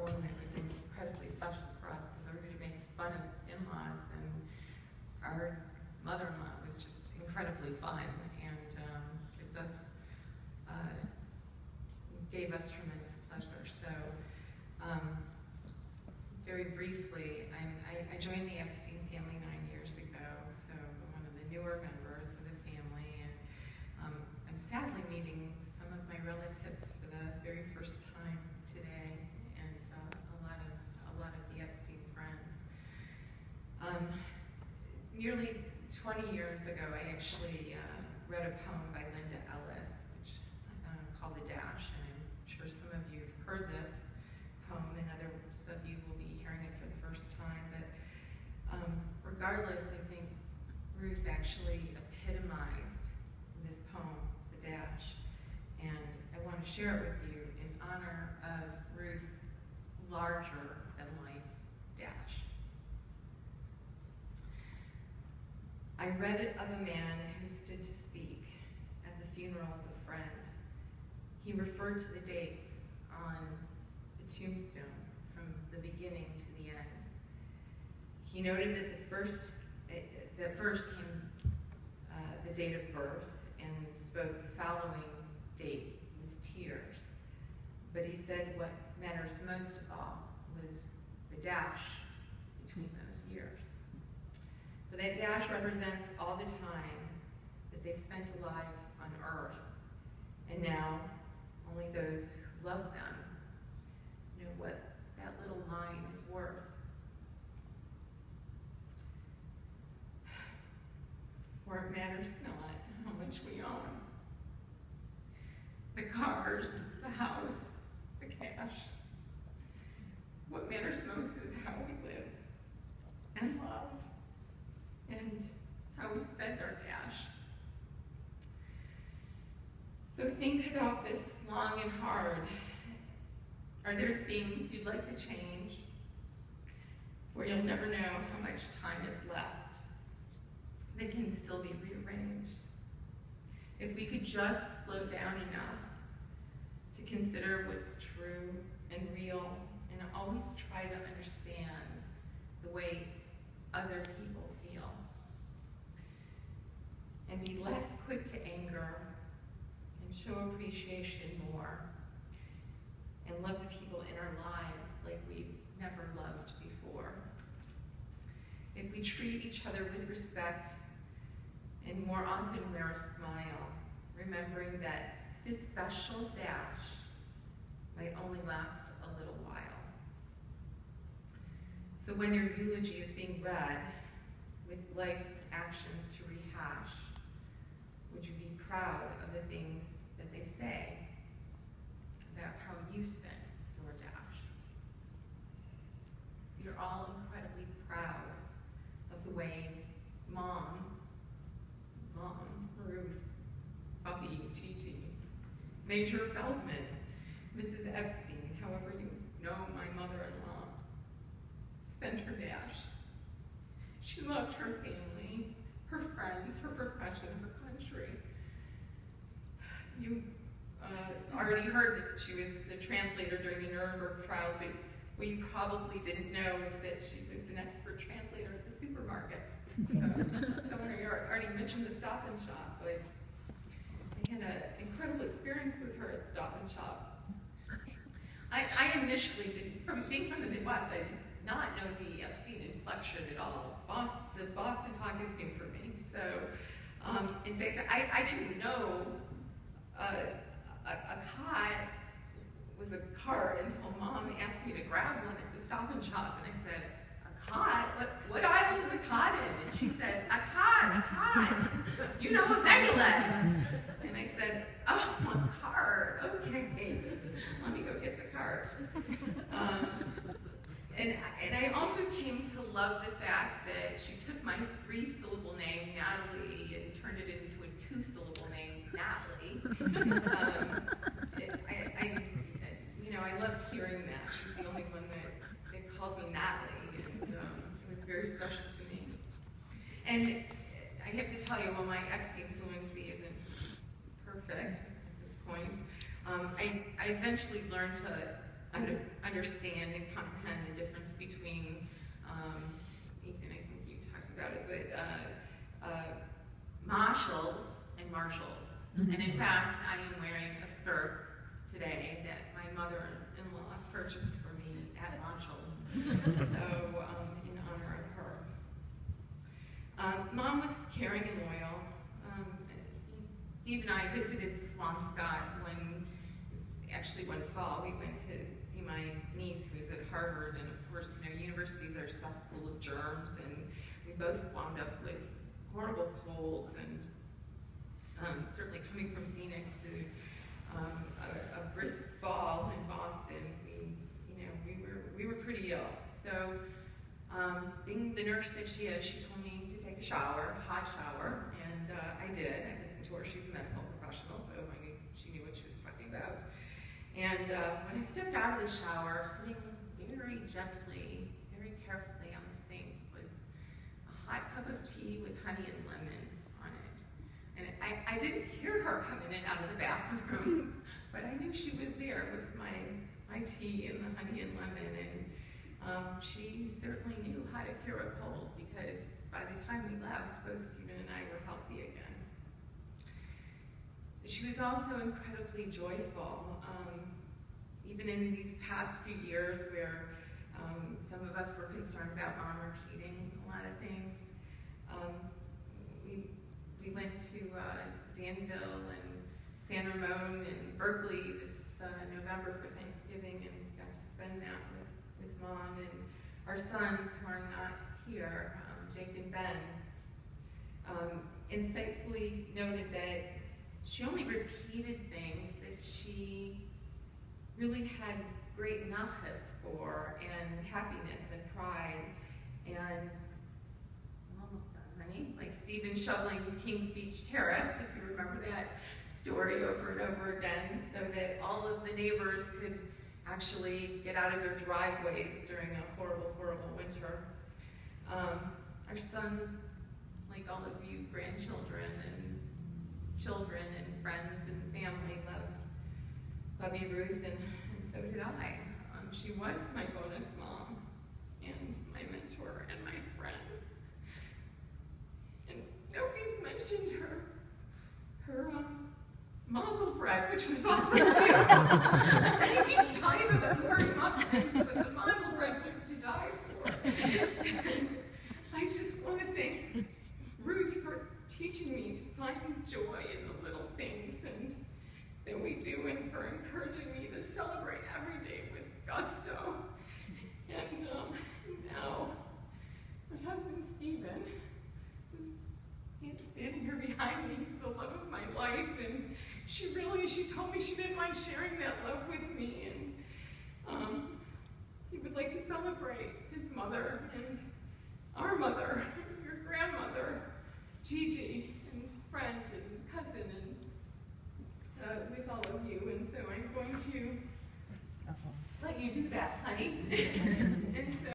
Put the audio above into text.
home that was incredibly special for us because everybody makes fun of in-laws, and our mother-in-law was just incredibly fun and gave us tremendous pleasure. So, very briefly, I joined the Epstein family 9 years ago, so I'm one of the newer members of the family, and I'm sadly meeting some of my relatives for the very first time today, and a lot of the Epstein friends. Nearly 20 years ago, I actually read a poem by Linda Ellis, which called The Dash, and I'm sure some of you have heard this poem, and others of you will be hearing it for the first time. But regardless, I think Ruth actually epitomized this poem, The Dash, and I want to share it with you in honor of Ruth's larger-than-life dash. I read it of a man who stood to speak at the funeral of a friend. He referred to the dates on the tombstone from the beginning to the end. He noted that the first came the date of birth and spoke the following date with tears. But he said what matters most of all was the dash between those years. For that dash represents all the time that they spent alive on earth, and now only those who love them know what that little line is worth. For it matters not how much we own. The cars, the house, the cash. What matters most is how we live and love and how we spend our cash. So think about this long and hard. Are there things you'd like to change? For you'll never know how much time is left that can still be rearranged. If we could just slow down enough to consider what's true and real, and always try to understand the way other people feel, and be less quick to anger and show appreciation more, and love the people in our lives like we've never loved before. If we treat each other with respect and more often wear a smile, remembering that this special dash might only last a little while. So when your eulogy is being read with life's actions to rehash, would you be proud of the things that they say about how you spent your dash? You're all incredibly proud of the way Mom, Ruth, Puppy, Gigi, Major Feldman, Mrs. Epstein, however you know my mother-in-law, spent her dash. She loved her family, her friends, her profession, her country. You already heard that she was the translator during the Nuremberg trials, but what you probably didn't know is that she was an expert translator at the supermarket. So someone already mentioned the Stop and Shop, but I had an incredible experience with her at Stop and Shop. I initially didn't, being from the Midwest, I did not know the Epstein inflection at all. The Boston talk is new for me. So, in fact, I didn't know a cot was a cart until Mom asked me to grab one at the Stop and Shop, and I said, a cot? What aisle is a cot in? And she said, a cot. You know, a Megalith. And I said, oh, a cart, okay. Let me go get the cart. And I also came to love the fact that she took my 3-syllable name, Natalie, and turned it into a 2-syllable name, Natalie. I loved hearing that. She's the only one that called me Natalie, and it was very special to me. And I have to tell you, while my Epstein fluency isn't perfect at this point, I eventually learned to understand and comprehend the difference between, Ethan, I think you talked about it, but Marshalls and Marshalls. And in fact, I am wearing a skirt today that my mother-in-law purchased for me at Marshalls, so in honor of her. Mom was caring and loyal. Steve and I visited Swampscott actually one fall. We went to see my niece who was at Harvard, and of course, universities are cesspool of germs, and we both wound up with horrible colds, and certainly coming from Phoenix to a brisk fall in Boston, we were pretty ill. So, being the nurse that she is, she told me to take a shower, hot shower, and I did. I listened to her. She's a medical professional, so she knew what she was talking about. And when I stepped out of the shower, sitting very gently, very carefully on the sink was a hot cup of tea with honey and lemon on it. And I didn't hear her come in and out of the bathroom, but I knew she was there with my tea and the honey and lemon. And she certainly knew how to cure a cold, because by the time we left, both Stephen and I were healthy again. She was also incredibly joyful. Even in these past few years where some of us were concerned about Mom repeating a lot of things, we went to Danville and San Ramon and Berkeley this November for Thanksgiving, and got to spend that with Mom and our sons who are not here, Jake and Ben. Insightfully noted that she only repeated things that she really had great nachas for, and happiness and pride. And I'm almost done, honey. Like Stephen shoveling Kings Beach Terrace, if you remember that story over and over again, so that all of the neighbors could actually get out of their driveways during a horrible, horrible winter. Our sons, like all of you grandchildren and children and friends and family, love you, Ruth, and so did I. She was my bonus mom and my mentor and my friend. And nobody's mentioned her Montel bread, which was awesome too. I keep talking about the blueberry muffins, but the Montel bread was to die for. And I just want to thank Ruth for teaching me to find joy in the little things and that we do, and for encouraging me to celebrate every day with gusto. And now, my husband Stephen, who's standing here behind me, he's the love of my life, and she told me she didn't mind sharing that love with me, and he would like to celebrate his mother and our mother, your grandmother, Gigi, and friend, and